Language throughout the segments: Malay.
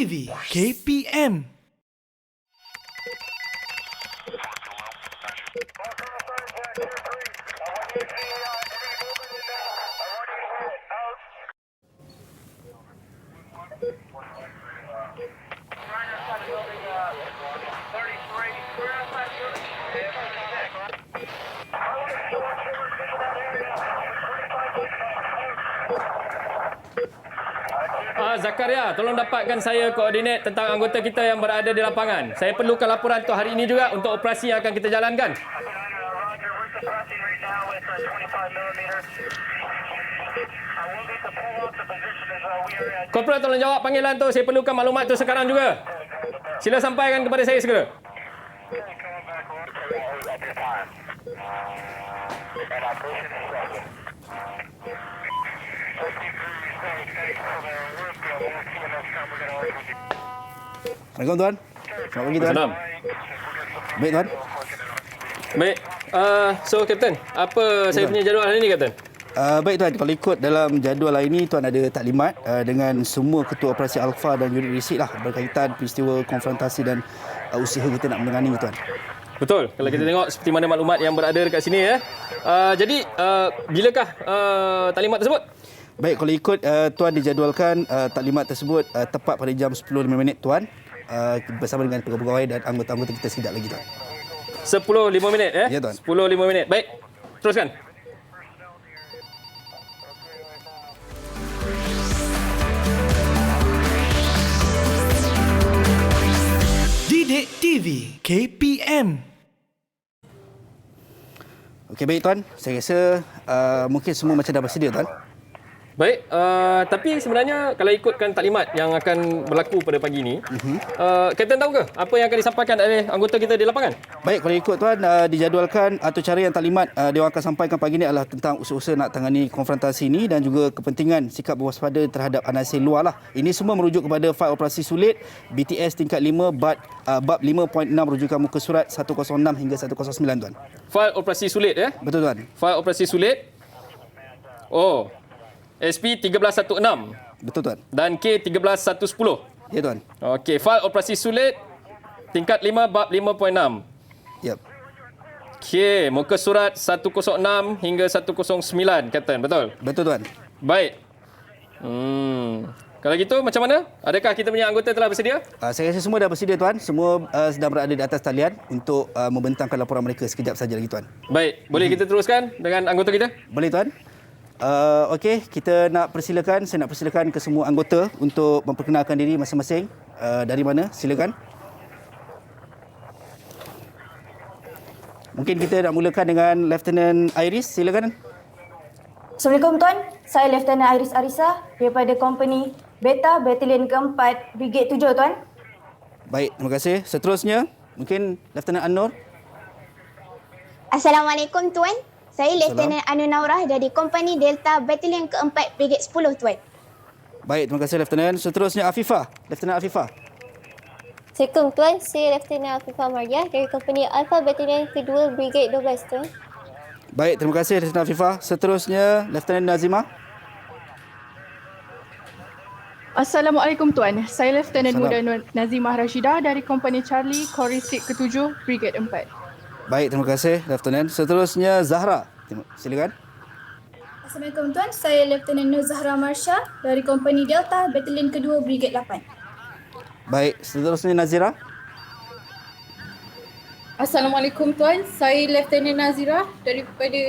TV KPM. Zakaria, tolong dapatkan saya koordinat tentang anggota kita yang berada di lapangan. Saya perlukan laporan untuk hari ini juga untuk operasi yang akan kita jalankan. Korporal, tolong jawab panggilan tu. Saya perlukan maklumat tu sekarang juga. Sila sampaikan kepada saya segera. Assalamualaikum tuan. Selamat pagi tuan. Salam. Baik tuan. Baik. So, Kapten, apa saya punya jadual hari ini, Kapten? Baik tuan, kalau ikut dalam jadual hari ini tuan ada taklimat dengan semua ketua operasi Alpha dan unit risik lah berkaitan peristiwa konfrontasi dan usaha kita nak menangani tuan. Betul. Kalau kita tengok seperti mana maklumat yang berada dekat sini ya. Jadi, bilakah taklimat tersebut? Baik, kalau ikut tuan dijadualkan taklimat tersebut tepat pada jam 10.05 tuan, bersama dengan pegawai dan anggota-anggota kita sekejap lagi tuan. 10.05 ya? Ya, tuan. 10.05. Baik. Teruskan. Didik TV KPM. Okey baik tuan, saya rasa mungkin semua macam dah bersedia tuan. Baik, tapi sebenarnya kalau ikutkan taklimat yang akan berlaku pada pagi ini, Kapten tahu ke apa yang akan disampaikan oleh anggota kita di lapangan? Baik, kalau ikut tuan dijadualkan atau cara yang taklimat dia akan sampaikan pagi ini adalah tentang usaha-usaha nak tangani konfrontasi ini dan juga kepentingan sikap berwaspada terhadap anasir luar lah. Ini semua merujuk kepada fail operasi sulit BTS tingkat 5 bab 5.6 rujukan muka surat 106 hingga 109 tuan. Fail operasi sulit ya? Betul tuan. Fail operasi sulit. Oh. SP 1316 Betul tuan. dan K13110. Ya tuan. Okey, fail operasi sulit tingkat 5 bab 5.6. Yap. Okey, muka surat 106 hingga 109, Kapten, betul? Betul tuan. Baik. Kalau gitu macam mana? Adakah kita punya anggota telah bersedia? Saya rasa semua dah bersedia tuan. Semua sedang berada di atas talian untuk membentangkan laporan mereka sekejap saja lagi tuan. Baik, boleh kita teruskan dengan anggota kita? Boleh tuan? Okey, kita nak persilakan, saya nak persilakan ke semua anggota untuk memperkenalkan diri masing-masing. Dari mana? Silakan. Mungkin kita nak mulakan dengan Lieutenant Iris, silakan. Assalamualaikum Tuan, saya Lieutenant Iris Arisa daripada Company Beta Battalion ke-4 Brigade 7 Tuan. Baik, terima kasih. Seterusnya, mungkin Lieutenant An-Nur. Assalamualaikum Tuan. Saya Lieutenant Anu Naurah dari Kompani Delta Battalion ke-4 Brigade 10 Tuan. Baik, terima kasih Lieutenant. Seterusnya Afifah. Lieutenant Afifah. Assalamualaikum Tuan, saya Lieutenant Afifah Mariah dari Kompani Alpha Battalion kedua Brigade 12 Tuan. Baik, terima kasih Lieutenant Afifah. Seterusnya Lieutenant Nazimah. Assalamualaikum Tuan, saya Lieutenant Muda Nazimah Rashidah dari Kompani Charlie Korisik ke-7 Brigade 4. Baik, terima kasih Lieutenant. Seterusnya Zahra. Silakan. Assalamualaikum Tuan, saya Lieutenant Nur Zahra Marsha dari Kompani Delta Battalion kedua Brigade 8. Baik, seterusnya Nazira. Assalamualaikum Tuan, saya Lieutenant Nazira daripada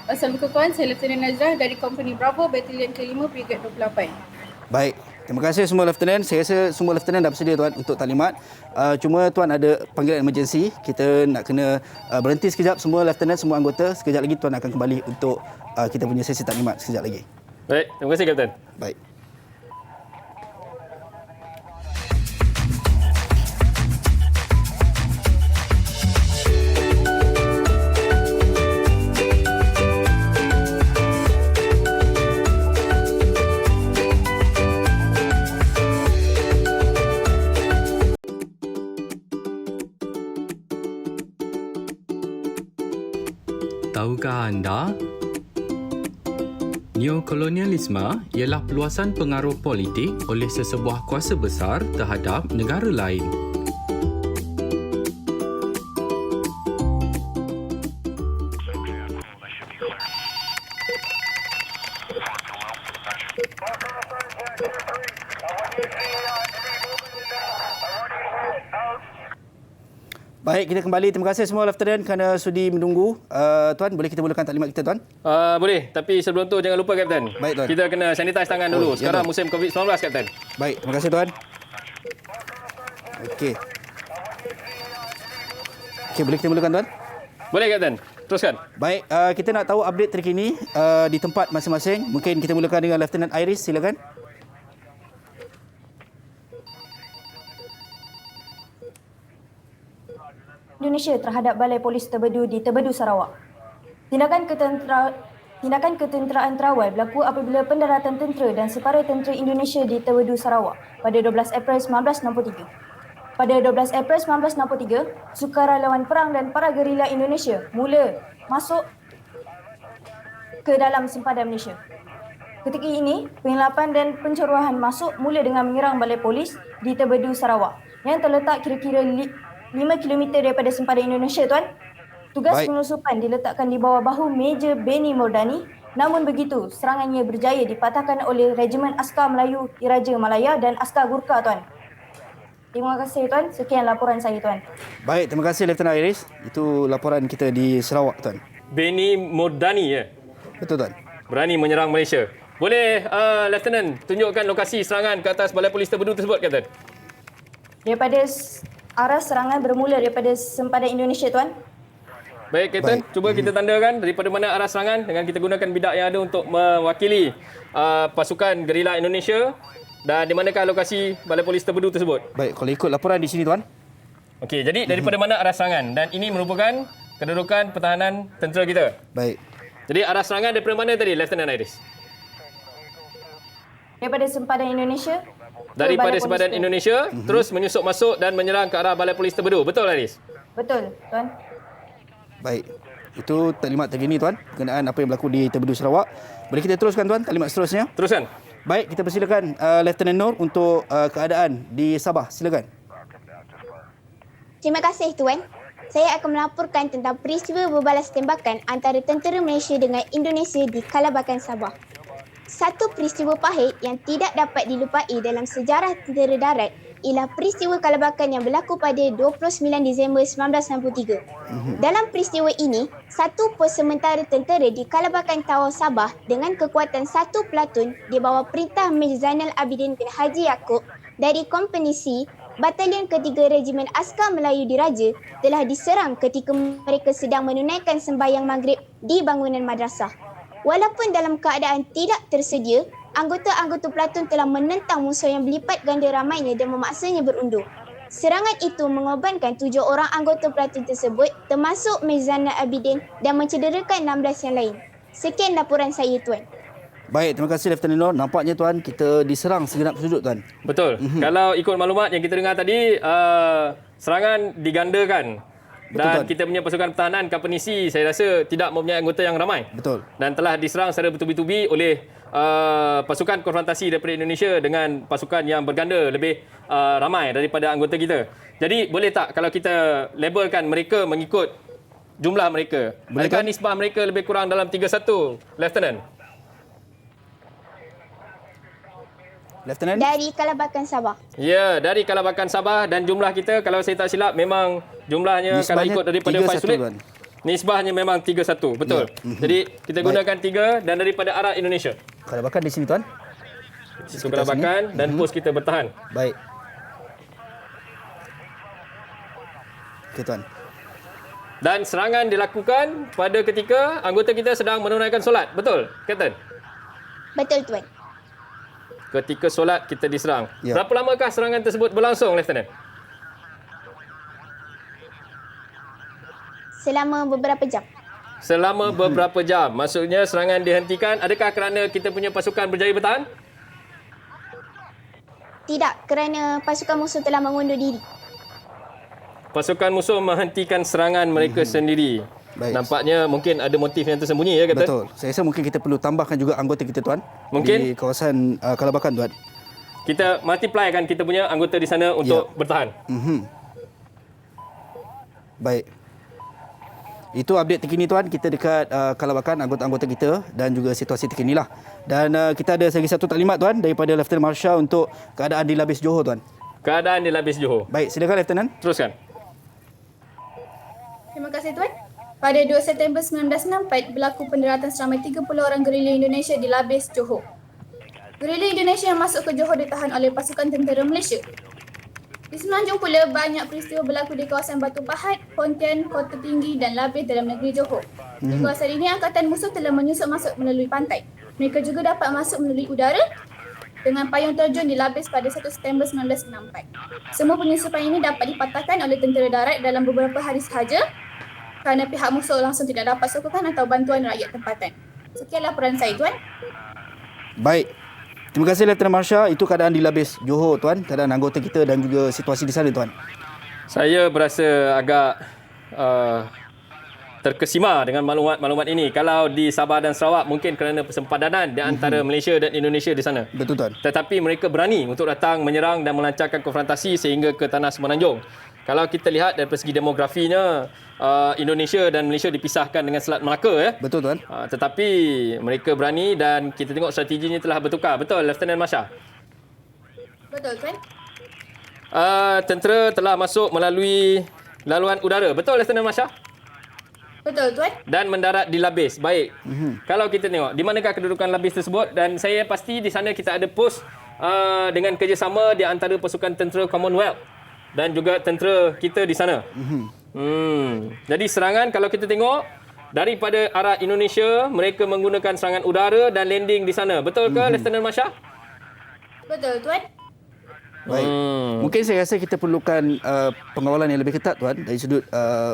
Assalamualaikum Tuan, saya Lieutenant Nazira dari Kompani Bravo Battalion ke-5 Brigade 28. Baik, terima kasih semua Lieutenant. Saya rasa semua Lieutenant dah bersedia Tuan untuk taklimat. Cuma Tuan ada panggilan emergency. Kita nak kena berhenti sekejap semua Lieutenant, semua anggota. Sekejap lagi Tuan akan kembali untuk kita punya sesi taklimat sekejap lagi. Baik, terima kasih Kapten. Baik. Tahukah anda? Neokolonialisme ialah peluasan pengaruh politik oleh sesebuah kuasa besar terhadap negara lain. Baik, kita kembali. Terima kasih semua Lieutenant kerana sudi menunggu. Tuan, boleh kita mulakan taklimat kita, Tuan? Boleh, tapi sebelum tu jangan lupa Kapten. Baik, Tuan. Kita kena sanitize tangan dulu. Ya, Sekarang Tuan. musim COVID-19 Kapten. Baik, terima kasih, Tuan. Okey. Okey, boleh kita mulakan, Tuan? Boleh Kapten, teruskan. Baik, kita nak tahu update terkini di tempat masing-masing. Mungkin kita mulakan dengan Lieutenant Iris, silakan. Indonesia terhadap Balai Polis Terbedu di Terbedu, Sarawak. Tindakan ketenteraan terawal berlaku apabila pendaratan tentera dan separa tentera Indonesia di Terbedu, Sarawak pada 12 April 1963. Pada 12 April 1963, sukarelawan perang dan para gerila Indonesia mula masuk ke dalam sempadan Malaysia. Ketika ini, pengelapan dan pencerohan masuk mula dengan menyerang Balai Polis di Terbedu, Sarawak yang terletak kira-kira 5 km daripada sempadan Indonesia, Tuan. Tugas penelusupan diletakkan di bawah bahu Major Benny Mordani. Namun begitu, serangannya berjaya dipatahkan oleh Regimen Askar Melayu Diraja Malaya dan Askar Gurkha, Tuan. Terima kasih, Tuan. Sekian laporan saya, Tuan. Baik, terima kasih Lieutenant Iris. Itu laporan kita di Sarawak, Tuan. Benny Mordani ya? Betul, Tuan. Berani menyerang Malaysia. Boleh Lieutenant tunjukkan lokasi serangan ke atas Balai Polis Terbedu tersebut, Kapten? Daripada arah serangan bermula daripada sempadan Indonesia, Tuan. Baik, Kapten. Cuba kita tandakan daripada mana arah serangan dengan kita gunakan bidak yang ada untuk mewakili pasukan gerila Indonesia dan di manakah lokasi Balai Polis Terbedu tersebut. Baik, kalau ikut laporan di sini, Tuan. Okey, jadi daripada mana arah serangan dan ini merupakan kedudukan pertahanan tentera kita. Baik. Jadi arah serangan daripada mana tadi, Lieutenant Iris? Daripada sempadan Indonesia. Daripada sempadan Indonesia, terus menyusup masuk dan menyerang ke arah Balai Polis Terbedu. Betul, Iris? Betul, Tuan. Baik. Itu taklimat terkini, Tuan, berkenaan apa yang berlaku di Terbedu, Sarawak. Boleh kita teruskan, Tuan, taklimat seterusnya? Teruskan. Baik, kita persilakan Lieutenant Nur untuk keadaan di Sabah. Silakan. Terima kasih, Tuan. Saya akan melaporkan tentang peristiwa berbalas tembakan antara tentera Malaysia dengan Indonesia di Kalabakan, Sabah. Satu peristiwa pahit yang tidak dapat dilupai dalam sejarah tentera darat ialah peristiwa Kalabakan yang berlaku pada 29 Disember 1993. Dalam peristiwa ini, satu pos sementara tentera di Kalabakan Tawau, Sabah dengan kekuatan satu pelatun di bawah perintah Major Zainal Abidin bin Haji Yaakob dari Kompani C, Batalion Ketiga Regimen Askar Melayu Diraja telah diserang ketika mereka sedang menunaikan sembahyang maghrib di bangunan madrasah. Walaupun dalam keadaan tidak tersedia, anggota-anggota pelatun telah menentang musuh yang berlipat ganda ramainya dan memaksanya berundur. Serangan itu mengorbankan 7 orang anggota pelatun tersebut termasuk Major Zainal Abidin dan mencederakan 16 yang lain. Sekian laporan saya, Tuan. Baik, terima kasih Lieutenant Nur. Nampaknya, Tuan, kita diserang segenap sudut, Tuan. Betul. Kalau ikut maklumat yang kita dengar tadi, serangan digandakan. Dan Betul, kita punya pasukan pertahanan Kompani C, saya rasa tidak mempunyai anggota yang ramai. Betul. Dan telah diserang secara bertubi-tubi oleh pasukan konfrontasi daripada Indonesia dengan pasukan yang berganda lebih ramai daripada anggota kita. Jadi boleh tak kalau kita labelkan mereka mengikut jumlah mereka? Adakah nisbah mereka lebih kurang dalam 3-1, Lieutenant? Lieutenant? Dari Kalabakan, Sabah. Ya, dari Kalabakan Sabah dan jumlah kita kalau saya tak silap memang jumlahnya kalau ikut daripada faiz sulit. Nisbahnya memang 3-1, betul. Ya. Jadi kita gunakan 3 dan daripada arah Indonesia. Kalabakan di sini, Tuan. Itu Kalabakan dan pos kita bertahan. Baik. Okey, Tuan. Dan serangan dilakukan pada ketika anggota kita sedang menunaikan solat. Betul, Kapten? Betul, Tuan. Ketika solat kita diserang. Ya. Berapa lamakah serangan tersebut berlangsung, Lieutenant? Selama beberapa jam. Selama beberapa jam. Maksudnya serangan dihentikan. Adakah kerana kita punya pasukan berjaya bertahan? Tidak, kerana pasukan musuh telah mengundur diri. Pasukan musuh menghentikan serangan mereka sendiri. Baik. Nampaknya mungkin ada motif yang tersembunyi ya, Kapten? Betul. Saya rasa mungkin kita perlu tambahkan juga anggota kita tuan Mungkin. di kawasan Kalabakan tuan. Kita multiplykan kita punya anggota di sana untuk bertahan. Baik. Itu update terkini tuan, kita dekat Kalabakan anggota-anggota kita dan juga situasi terkini lah. Dan kita ada lagi satu taklimat tuan daripada Lieutenant Marshal untuk keadaan di Labis Johor tuan. Keadaan di Labis Johor. Baik, silakan Lieutenant. Teruskan. Terima kasih Tuan. Pada 2 September 1964, berlaku pendaratan seramai 30 orang gerila Indonesia di Labis, Johor. Gerila Indonesia yang masuk ke Johor ditahan oleh pasukan tentera Malaysia. Di Semenanjung pula, banyak peristiwa berlaku di kawasan Batu Pahat, Pontian, Kota Tinggi dan Labis dalam negeri Johor. Di kawasan ini, angkatan musuh telah menyusup masuk melalui pantai. Mereka juga dapat masuk melalui udara dengan payung terjun di Labis pada 1 September 1964. Semua penyusupan ini dapat dipatahkan oleh tentera darat dalam beberapa hari sahaja kerana pihak musuh langsung tidak dapat sokongan atau bantuan rakyat tempatan. Sekian laporan saya, Tuan. Baik. Terima kasih Lieutenant Marshal. Itu keadaan di Labis Johor tuan, keadaan anggota kita dan juga situasi di sana tuan. Saya berasa agak terkesima dengan maklumat ini. Kalau di Sabah dan Sarawak mungkin kerana persempadanan di antara Malaysia dan Indonesia di sana. Betul tuan. Tetapi mereka berani untuk datang menyerang dan melancarkan konfrontasi sehingga ke tanah Semenanjung. Kalau kita lihat dari segi demografinya, Indonesia dan Malaysia dipisahkan dengan Selat Melaka ya. Betul tuan. Tetapi mereka berani dan kita tengok strateginya telah bertukar. Betul Lieutenant Masha? Betul, Tuan. Tentera telah masuk melalui laluan udara. Betul Lieutenant Masha? Betul, Tuan. Dan mendarat di Labis. Baik. Kalau kita tengok di manakah kedudukan Labis tersebut, dan saya pasti di sana kita ada pos dengan kerjasama di antara pasukan tentera Commonwealth dan juga tentera kita di sana. Jadi serangan kalau kita tengok daripada arah Indonesia, mereka menggunakan serangan udara dan landing di sana. Betul ke Lieutenant Masha? Betul, Tuan. Baik. Mungkin saya rasa kita perlukan pengawalan yang lebih ketat tuan dari sudut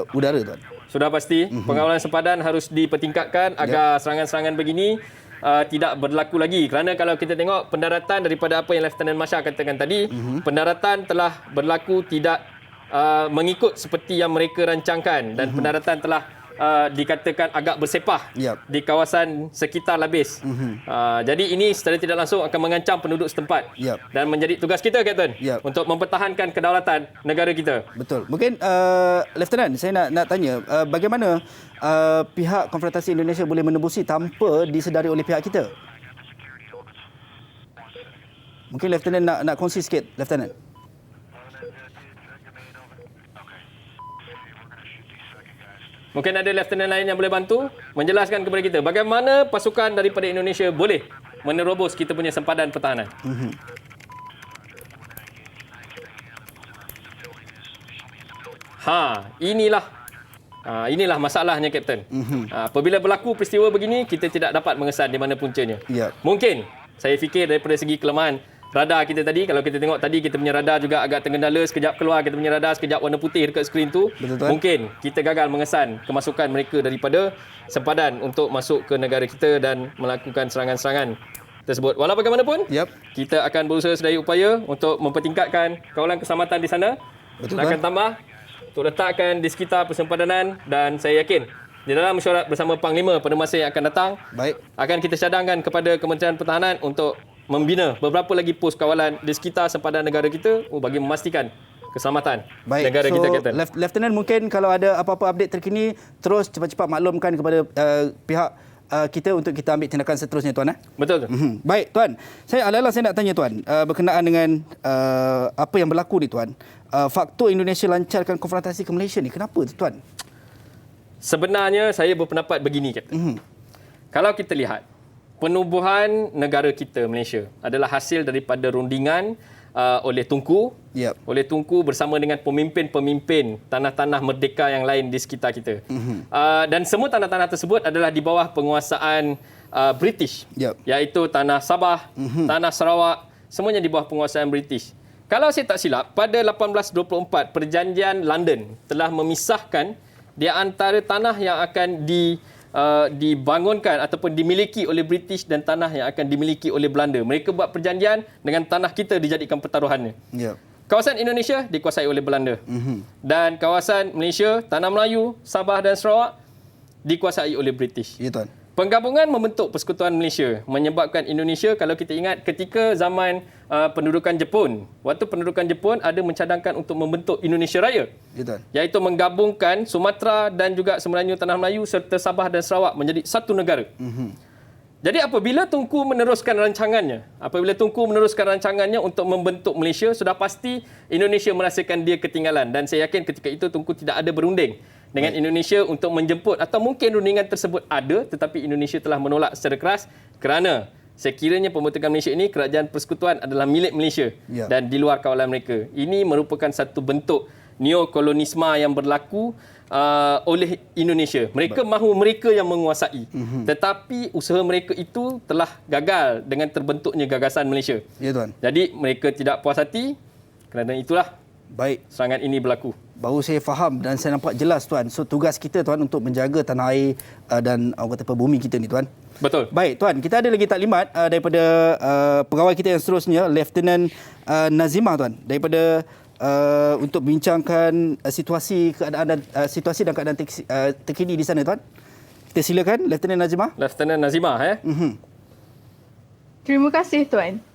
udara tuan. Sudah pasti pengawalan sempadan harus dipertingkatkan agar serangan-serangan begini tidak berlaku lagi. Kerana kalau kita tengok pendaratan daripada apa yang Lieutenant Masha katakan tadi, pendaratan telah berlaku tidak mengikut seperti yang mereka rancangkan dan pendaratan telah dikatakan agak bersepah di kawasan sekitar Labis. Jadi ini secara tidak langsung akan mengancam penduduk setempat dan menjadi tugas kita, Kapten, untuk mempertahankan kedaulatan negara kita. Betul. Mungkin Lieutenant, saya nak tanya bagaimana pihak Konfederasi Indonesia boleh menembusi tanpa disedari oleh pihak kita? Mungkin Lieutenant nak kongsi sikit, Lieutenant. Mungkin ada lieutenant lain yang boleh bantu menjelaskan kepada kita bagaimana pasukan daripada Indonesia boleh menerobos kita punya sempadan pertahanan. Inilah masalahnya, Kapten. Apabila berlaku peristiwa begini, kita tidak dapat mengesan di mana puncanya. Mungkin saya fikir daripada segi kelemahan radar kita tadi, kalau kita tengok tadi kita punya radar juga agak tergendala, sekejap keluar kita punya radar, sekejap warna putih dekat skrin tu. Mungkin kita gagal mengesan kemasukan mereka daripada sempadan untuk masuk ke negara kita dan melakukan serangan-serangan tersebut. Walau bagaimanapun, kita akan berusaha sedaya upaya untuk mempertingkatkan kawalan keselamatan di sana. Akan tambah untuk letakkan di sekitar persempadanan, dan saya yakin di dalam mesyuarat bersama Panglima pada masa yang akan datang, akan kita cadangkan kepada Kementerian Pertahanan untuk membina beberapa lagi pos kawalan di sekitar sempadan negara kita bagi memastikan keselamatan negara kita, Kapten. Lieutenant, mungkin kalau ada apa-apa update terkini, terus cepat-cepat maklumkan kepada pihak kita untuk kita ambil tindakan seterusnya, tuan. Betul. Baik, tuan. Saya nak tanya, tuan, berkenaan dengan apa yang berlaku ni, tuan. Faktor Indonesia lancarkan konfrontasi ke Malaysia ni, kenapa, tuan? Sebenarnya saya berpendapat begini, Kapten. Kalau kita lihat penubuhan negara kita Malaysia adalah hasil daripada rundingan oleh Tunku, oleh Tunku bersama dengan pemimpin-pemimpin tanah-tanah merdeka yang lain di sekitar kita. Dan semua tanah-tanah tersebut adalah di bawah penguasaan British, iaitu tanah Sabah, tanah Sarawak, semuanya di bawah penguasaan British. Kalau saya tak silap, pada 1824 Perjanjian London telah memisahkan di antara tanah yang akan dibangunkan ataupun dimiliki oleh British dan tanah yang akan dimiliki oleh Belanda. Mereka buat perjanjian dengan tanah kita dijadikan pertaruhannya. Kawasan Indonesia dikuasai oleh Belanda. Dan kawasan Malaysia, tanah Melayu, Sabah dan Sarawak dikuasai oleh British. Ya tuan. Penggabungan membentuk Persekutuan Malaysia menyebabkan Indonesia, kalau kita ingat ketika zaman pendudukan Jepun, waktu pendudukan Jepun ada mencadangkan untuk membentuk Indonesia Raya. Ya tuan. Iaitu menggabungkan Sumatera dan juga Semenanjung Tanah Melayu serta Sabah dan Sarawak menjadi satu negara. Jadi apabila Tunku meneruskan rancangannya untuk membentuk Malaysia, sudah pasti Indonesia merasakan dia ketinggalan, dan saya yakin ketika itu Tunku tidak ada berunding dengan Indonesia untuk menjemput, atau mungkin rundingan tersebut ada tetapi Indonesia telah menolak secara keras kerana sekiranya pembentukan Malaysia ini, kerajaan persekutuan adalah milik Malaysia dan di luar kawalan mereka. Ini merupakan satu bentuk neokolonisme yang berlaku oleh Indonesia. Mereka mahu mereka yang menguasai. Tetapi usaha mereka itu telah gagal dengan terbentuknya gagasan Malaysia. Ya tuan. Jadi mereka tidak puas hati, kerana itulah serangan ini berlaku. Baru saya faham dan saya nampak jelas tuan. So tugas kita tuan untuk menjaga tanah air dan orang kata bumi kita ni tuan. Betul. Baik tuan, kita ada lagi taklimat daripada pegawai kita yang seterusnya, Lieutenant Nazimah tuan, daripada untuk bincangkan situasi dan keadaan terkini di sana tuan. Kita silakan Lieutenant Nazimah. Lieutenant Nazimah Terima kasih tuan.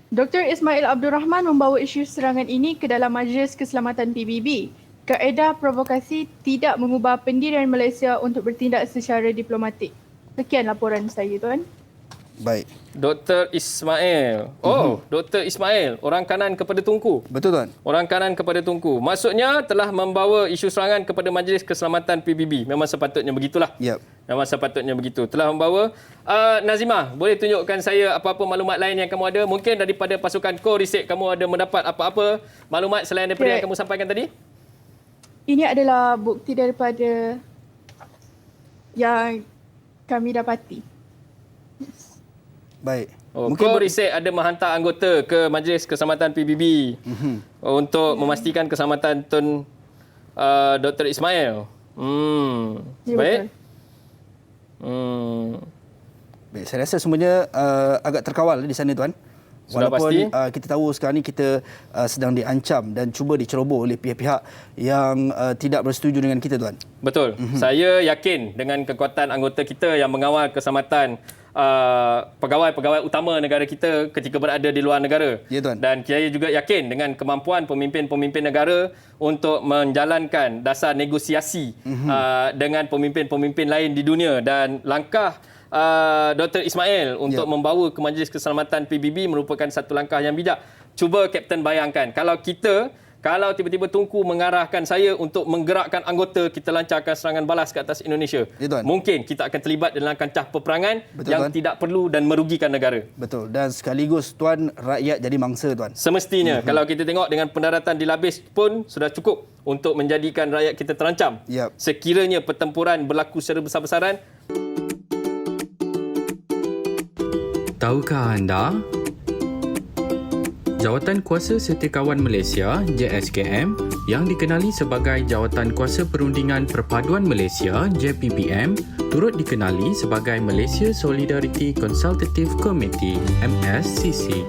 Dr. Ismail Abdul Rahman membawa isu serangan ini ke dalam Majlis Keselamatan PBB. Kaedah provokasi tidak mengubah pendirian Malaysia untuk bertindak secara diplomatik. Sekian laporan saya tuan. Baik. Dr. Ismail. Dr. Ismail, orang kanan kepada Tunku. Betul tuan. Orang kanan kepada Tunku. Maksudnya telah membawa isu serangan kepada Majlis Keselamatan PBB. Memang sepatutnya begitulah. Memang sepatutnya begitu. Telah membawa. Nazimah, boleh tunjukkan saya apa-apa maklumat lain yang kamu ada? Mungkin daripada pasukan Korisek kamu ada mendapat apa-apa maklumat selain daripada yang kamu sampaikan tadi? Ini adalah bukti daripada yang kami dapati. Baik. Korisek ada menghantar anggota ke Majlis Keselamatan PBB untuk memastikan keselamatan Tun Dr. Ismail. Baik. Baik, saya rasa semuanya agak terkawal di sana tuan. Walaupun kita tahu sekarang ni kita sedang diancam dan cuba diceroboh oleh pihak-pihak yang tidak bersetuju dengan kita tuan. Betul. Saya yakin dengan kekuatan anggota kita yang mengawal keselamatan pegawai-pegawai utama negara kita ketika berada di luar negara. Ya, tuan. Dan saya juga yakin dengan kemampuan pemimpin-pemimpin negara untuk menjalankan dasar negosiasi dengan pemimpin-pemimpin lain di dunia, dan langkah Dr. Ismail untuk membawa ke Majlis Keselamatan PBB merupakan satu langkah yang bijak. Cuba Kapten bayangkan kalau tiba-tiba Tunku mengarahkan saya untuk menggerakkan anggota kita lancarkan serangan balas ke atas Indonesia. Mungkin kita akan terlibat dalam kancah peperangan yang tidak perlu dan merugikan negara. Betul. Dan sekaligus tuan, rakyat jadi mangsa tuan. Semestinya kalau kita tengok dengan pendaratan di Labis pun sudah cukup untuk menjadikan rakyat kita terancam. Sekiranya pertempuran berlaku secara besar-besaran. Tahukah anda? Jawatan Kuasa Setiakawan Malaysia (JSKM) yang dikenali sebagai Jawatan Kuasa Perundingan Perpaduan Malaysia (JPPM) turut dikenali sebagai Malaysia Solidarity Consultative Committee (MSCC).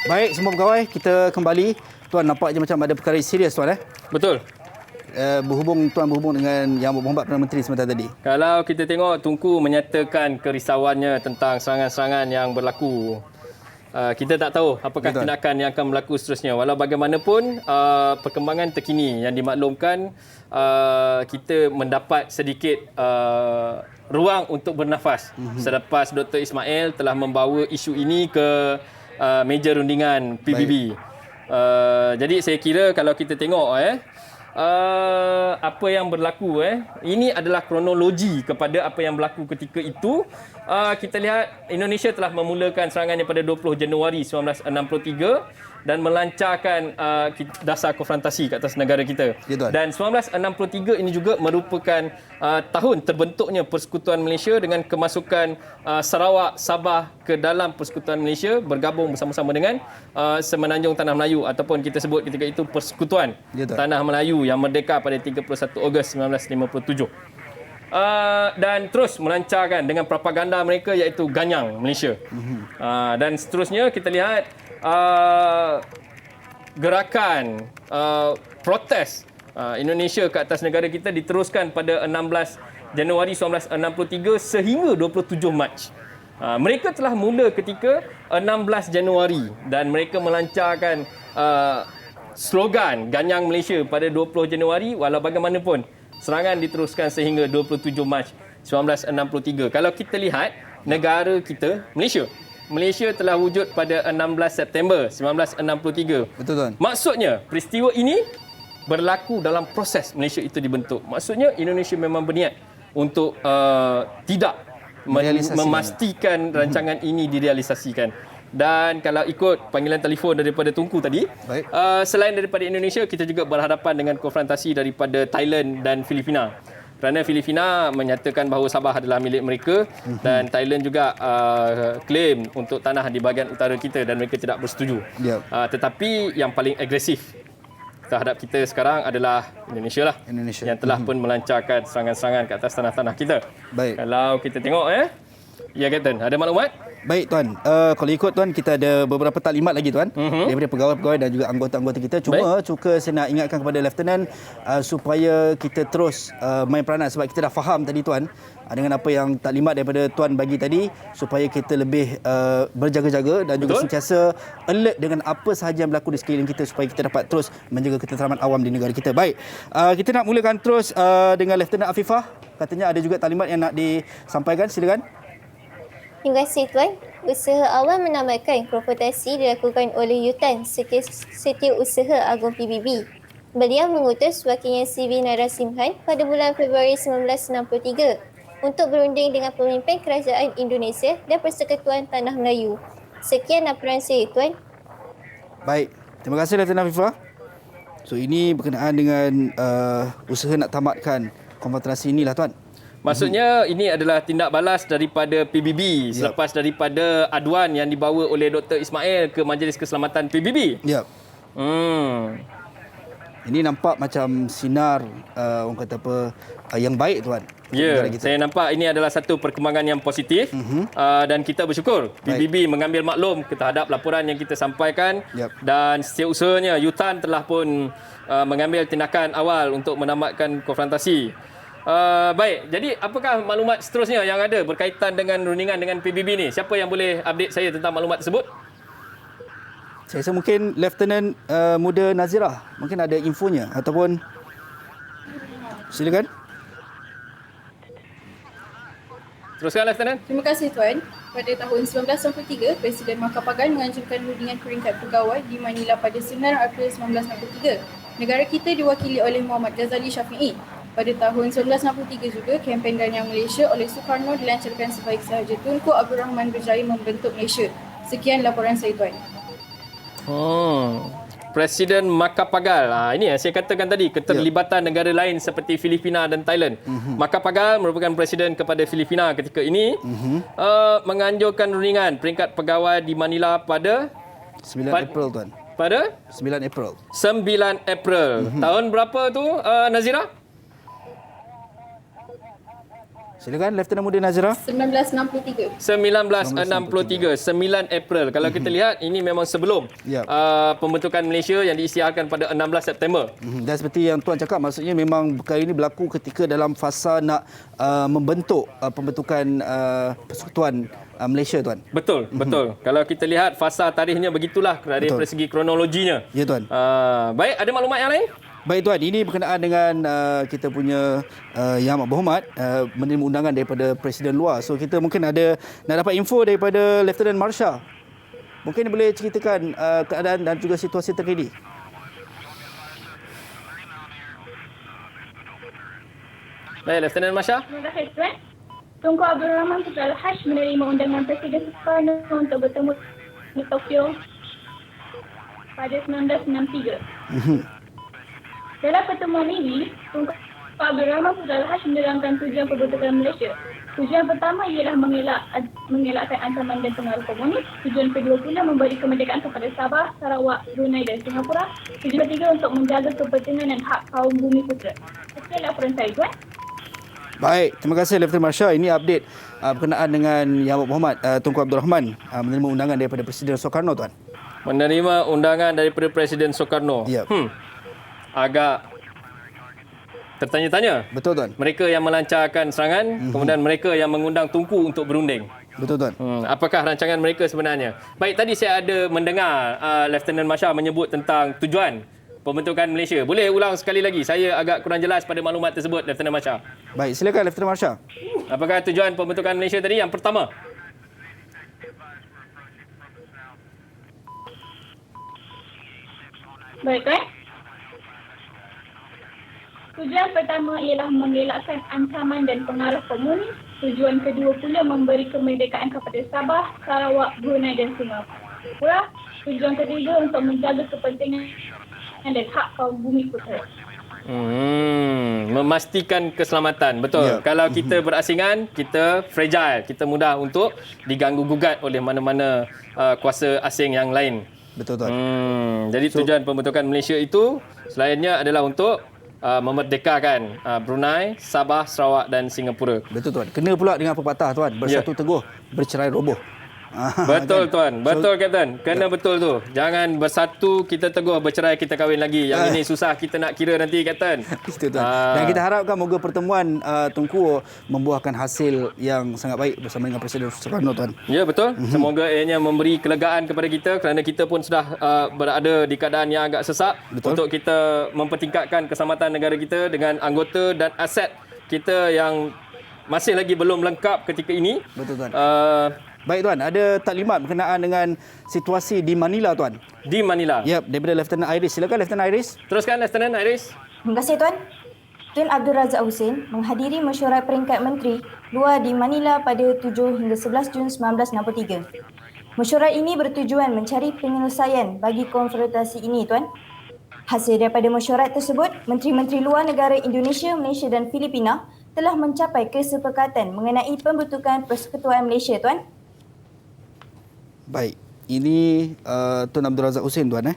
Baik, semua pegawai, kita kembali. Tuan, nampaknya macam ada perkara serius tuan Betul. Berhubung dengan Yang Berhormat Perdana Menteri sebentar tadi. Kalau kita tengok, Tunku menyatakan kerisauannya tentang serangan-serangan yang berlaku. Kita tak tahu apakah tindakan yang akan berlaku seterusnya. Walau bagaimanapun, perkembangan terkini yang dimaklumkan, kita mendapat sedikit ruang untuk bernafas selepas Dr. Ismail telah membawa isu ini ke meja rundingan PBB. Jadi saya kira kalau kita tengok apa yang berlaku ini adalah kronologi kepada apa yang berlaku ketika itu. Kita lihat Indonesia telah memulakan serangannya pada 20 Januari 1963 dan melancarkan dasar konfrontasi ke atas negara kita. Ya, Tuan. Dan 1963 ini juga merupakan tahun terbentuknya Persekutuan Malaysia dengan kemasukan Sarawak, Sabah ke dalam Persekutuan Malaysia, bergabung bersama-sama dengan Semenanjung Tanah Melayu ataupun kita sebut ketika itu Persekutuan Ya, Tuan. Tanah Melayu yang merdeka pada 31 Ogos 1957. Dan terus melancarkan dengan propaganda mereka iaitu Ganyang Malaysia. Dan seterusnya kita lihat gerakan protes Indonesia ke atas negara kita diteruskan pada 16 Januari 1963 sehingga 27 Mac. Mereka telah mula ketika 16 Januari dan mereka melancarkan slogan Ganyang Malaysia pada 20 Januari. Walau bagaimanapun serangan diteruskan sehingga 27 Mac 1963. Kalau kita lihat negara kita, Malaysia telah wujud pada 16 September 1963. Betul, Tuan. Maksudnya peristiwa ini berlaku dalam proses Malaysia itu dibentuk. Maksudnya Indonesia memang berniat untuk tidak memastikan rancangan ini direalisasikan. Dan kalau ikut panggilan telefon daripada Tunku tadi, selain daripada Indonesia, kita juga berhadapan dengan konfrontasi daripada Thailand dan Filipina. Kerana Filipina menyatakan bahawa Sabah adalah milik mereka dan Thailand juga klaim untuk tanah di bahagian utara kita dan mereka tidak bersetuju. Tetapi yang paling agresif terhadap kita sekarang adalah Indonesia yang telah pun melancarkan serangan-serangan ke atas tanah-tanah kita. Kalau kita tengok ya Captain, ada maklumat? Baik, Tuan. Kalau ikut, Tuan, kita ada beberapa taklimat lagi, Tuan, daripada pegawai-pegawai dan juga anggota-anggota kita. Cuma saya nak ingatkan kepada Lieutenant supaya kita terus main peranan sebab kita dah faham tadi, Tuan, dengan apa yang taklimat daripada Tuan bagi tadi, supaya kita lebih berjaga-jaga dan juga sentiasa alert dengan apa sahaja yang berlaku di sekeliling kita supaya kita dapat terus menjaga ketenteraman awam di negara kita. Baik, kita nak mulakan terus dengan Lieutenant Afifah. Katanya ada juga taklimat yang nak disampaikan. Silakan. Terima kasih Tuan. Usaha awal menamatkan konfrontasi dilakukan oleh Yutan Setiausaha Agung PBB. Beliau mengutus wakilnya CV Narasimhan pada bulan Februari 1963 untuk berunding dengan pemimpin Kerajaan Indonesia dan Persekutuan Tanah Melayu. Sekian laporan saya, Tuan. Baik, terima kasih Lieutenant Afifah. So ini berkenaan dengan usaha nak tamatkan konfrontasi inilah, Tuan. Maksudnya ini adalah tindak balas daripada PBB selepas daripada aduan yang dibawa oleh Dr. Ismail ke Majlis Keselamatan PBB. Ini nampak macam sinar orang kata apa yang baik, Tuan. Saya nampak ini adalah satu perkembangan yang positif dan kita bersyukur PBB mengambil maklum terhadap laporan yang kita sampaikan dan setiausahanya Yutan telah pun mengambil tindakan awal untuk menamatkan konfrontasi. Baik, jadi apakah maklumat seterusnya yang ada berkaitan dengan rundingan dengan PBB ni? Siapa yang boleh update saya tentang maklumat tersebut? Saya rasa mungkin Lieutenant Muda Nazirah mungkin ada infonya ataupun silakan. Teruskan, Lieutenant. Terima kasih, Tuan. Pada tahun 1993, Presiden Makapagan menganjurkan rundingan peringkat pegawai di Manila pada 9 April 1993. Negara kita diwakili oleh Muhammad Ghazali Syafi'i. Pada tahun 1963 juga, kempen Ganyang Malaysia oleh Sukarno dilancarkan sebaik sahaja Tunku Abdul Rahman berjaya membentuk Malaysia. Sekian laporan saya, Tuan. Presiden Makapagal. Ini yang saya katakan tadi, keterlibatan negara lain seperti Filipina dan Thailand. Makapagal merupakan presiden kepada Filipina ketika ini, menganjurkan rundingan peringkat pegawai di Manila pada 9 April, Tuan. Pada 9 April. 9 April. Tahun berapa tu, Nazira? Silakan Lieutenant Muda Nazira. 1963. 1963, 9 April. Kalau kita lihat, ini memang sebelum pembentukan Malaysia yang diisytiharkan pada 16 September. Dan seperti yang Tuan cakap, maksudnya memang perkara ini berlaku ketika dalam fasa nak membentuk pembentukan Persekutuan Malaysia, Tuan. Betul, betul. Kalau kita lihat fasa tarikhnya begitulah dari segi kronologinya. Ya, Tuan. Baik, ada maklumat yang lain? Baik, Tuan, ini berkenaan dengan kita punya Yang Amat Berhormat menerima undangan daripada Presiden luar. So kita mungkin ada nak dapat info daripada Lieutenant Marsha. Mungkin boleh ceritakan keadaan dan juga situasi terkini. Baik, Lieutenant Marsha. Terima kasih, Tuan. Tunku Abdul Rahman Putra Al-Haj menerima undangan Presiden Sukarno untuk bertemu di Tokyo. pada 1963. Dalam pertemuan ini, Tunku Abdul Rahman Putra Al-Hash menerangkan tujuan pembentukan Malaysia. Tujuan pertama ialah mengelakkan ancaman dan pengaruh komunis. Tujuan kedua pula memberi kemerdekaan kepada Sabah, Sarawak, Brunei dan Singapura. Tujuan ketiga untuk menjaga kepentingan dan hak kaum bumi putera. Sekian laporan saya, Tuan. Baik, terima kasih Lieutenant Marsha. Ini update berkenaan dengan Yang Muhammad Tunku Abdul Rahman menerima undangan daripada Presiden Soekarno, Tuan. Menerima undangan daripada Presiden Soekarno. Ya. Agak tertanya-tanya. Betul, Tuan. Mereka yang melancarkan serangan, kemudian mereka yang mengundang Tunku untuk berunding. Betul, Tuan. Apakah rancangan mereka sebenarnya? Baik, tadi saya ada mendengar Lieutenant Marsha menyebut tentang tujuan pembentukan Malaysia. Boleh ulang sekali lagi? Saya agak kurang jelas pada maklumat tersebut, Lieutenant Marsha. Baik, silakan Lieutenant Marsha. Apakah tujuan pembentukan Malaysia tadi? Yang pertama. Baik, Tuan. Tujuan pertama ialah mengelakkan ancaman dan pengaruh komunis. Tujuan kedua pula memberi kemerdekaan kepada Sabah, Sarawak, Brunei dan Singapura. Tujuan ketiga untuk menjaga kepentingan dan hak kaum bumi putera. Memastikan keselamatan. Betul. Kalau kita berasingan, kita fragile. Kita mudah untuk diganggu-gugat oleh mana-mana kuasa asing yang lain. Betul, Tuan. Jadi tujuan pembentukan Malaysia itu selainnya adalah untuk memerdekakan Brunei, Sabah, Sarawak dan Singapura. Betul, Tuan. Kena pula dengan pepatah, Tuan. Bersatu teguh, bercerai roboh. Betul, kan? Tuan. Betul, Kapten. Kena betul tu. Jangan bersatu kita teguh, bercerai kita kahwin lagi. Yang ini susah kita nak kira nanti, Kapten. Itu, Tuan. Dan kita harapkan moga pertemuan Tunku membuahkan hasil yang sangat baik bersama dengan Presiden Soekarno, Tuan. Ya, betul. Semoga ianya memberi kelegaan kepada kita kerana kita pun sudah berada di keadaan yang agak sesak. Betul. Untuk kita mempertingkatkan keselamatan negara kita dengan anggota dan aset kita yang masih lagi belum lengkap ketika ini. Betul, Tuan. Baik, Tuan. Ada taklimat berkenaan dengan situasi di Manila, Tuan. Di Manila? Ya, daripada Lieutenant Iris. Silakan, Lieutenant Iris. Teruskan, Lieutenant Iris. Terima kasih, Tuan. Tun Abdul Razak Husin menghadiri mesyuarat peringkat menteri luar di Manila pada 7 hingga 11 Jun 1963. Mesyuarat ini bertujuan mencari penyelesaian bagi konfrontasi ini, Tuan. Hasil daripada mesyuarat tersebut, menteri-menteri luar negara Indonesia, Malaysia dan Filipina telah mencapai kesepakatan mengenai pembentukan Persekutuan Malaysia, Tuan. Baik. Ini Tun Abdul Razak Husin, Tuan.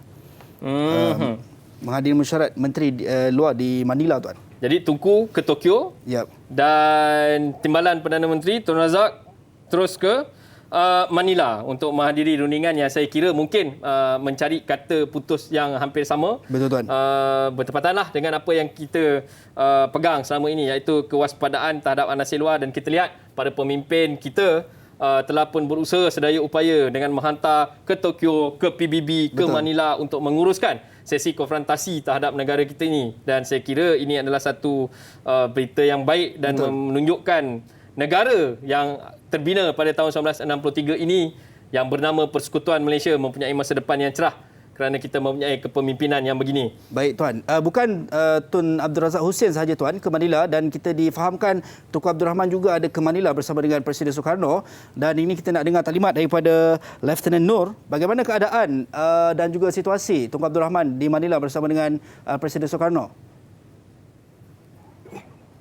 Menghadiri mesyuarat menteri luar di Manila, Tuan. Jadi Tunku ke Tokyo. Yep. Dan Timbalan Perdana Menteri Tun Razak terus ke Manila untuk menghadiri rundingan yang saya kira mungkin mencari kata putus yang hampir sama. Betul, Tuan. Bertepatanlah dengan apa yang kita pegang selama ini, iaitu kewaspadaan terhadap anasir luar, dan kita lihat para pemimpin kita telah pun berusaha sedaya upaya dengan menghantar ke Tokyo, ke PBB, ke Manila untuk menguruskan sesi konfrontasi terhadap negara kita ini. Dan saya kira ini adalah satu berita yang baik dan menunjukkan negara yang terbina pada tahun 1963 ini yang bernama Persekutuan Malaysia mempunyai masa depan yang cerah kerana kita mempunyai kepemimpinan yang begini. Baik, Tuan. Bukan Tun Abdul Razak Husin sahaja, Tuan, ke Manila, dan kita difahamkan Tunku Abdul Rahman juga ada ke Manila bersama dengan Presiden Soekarno, dan ini kita nak dengar taklimat daripada Lieutenant Nur. Bagaimana keadaan dan juga situasi Tunku Abdul Rahman di Manila bersama dengan Presiden Soekarno?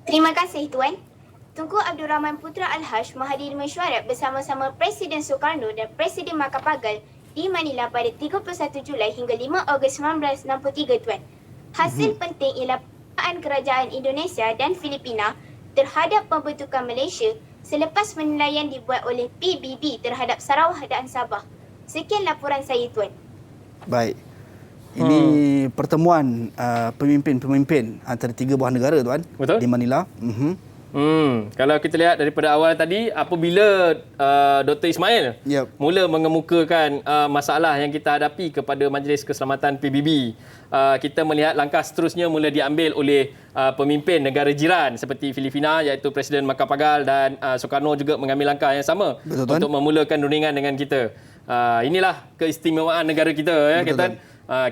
Terima kasih, Tuan. Tunku Abdul Rahman Putra Al-Hash menghadiri mesyuarat bersama-sama Presiden Soekarno dan Presiden Makapagal di Manila pada 31 Julai hingga 5 Ogos 1963, Tuan. Hasil penting ialah penggunaan kerajaan Indonesia dan Filipina terhadap pembentukan Malaysia selepas penilaian dibuat oleh PBB terhadap Sarawak dan Sabah. Sekian laporan saya, Tuan. Baik. Ini pertemuan pemimpin-pemimpin antara tiga buah negara, Tuan. Betul. Di Manila. Kalau kita lihat daripada awal tadi, apabila Dr. Ismail mula mengemukakan masalah yang kita hadapi kepada Majlis Keselamatan PBB, kita melihat langkah seterusnya mula diambil oleh pemimpin negara jiran seperti Filipina, iaitu Presiden Makapagal, dan Soekarno juga mengambil langkah yang sama. Betul, untuk memulakan rundingan dengan kita. Inilah keistimewaan negara kita, ya, Kapten.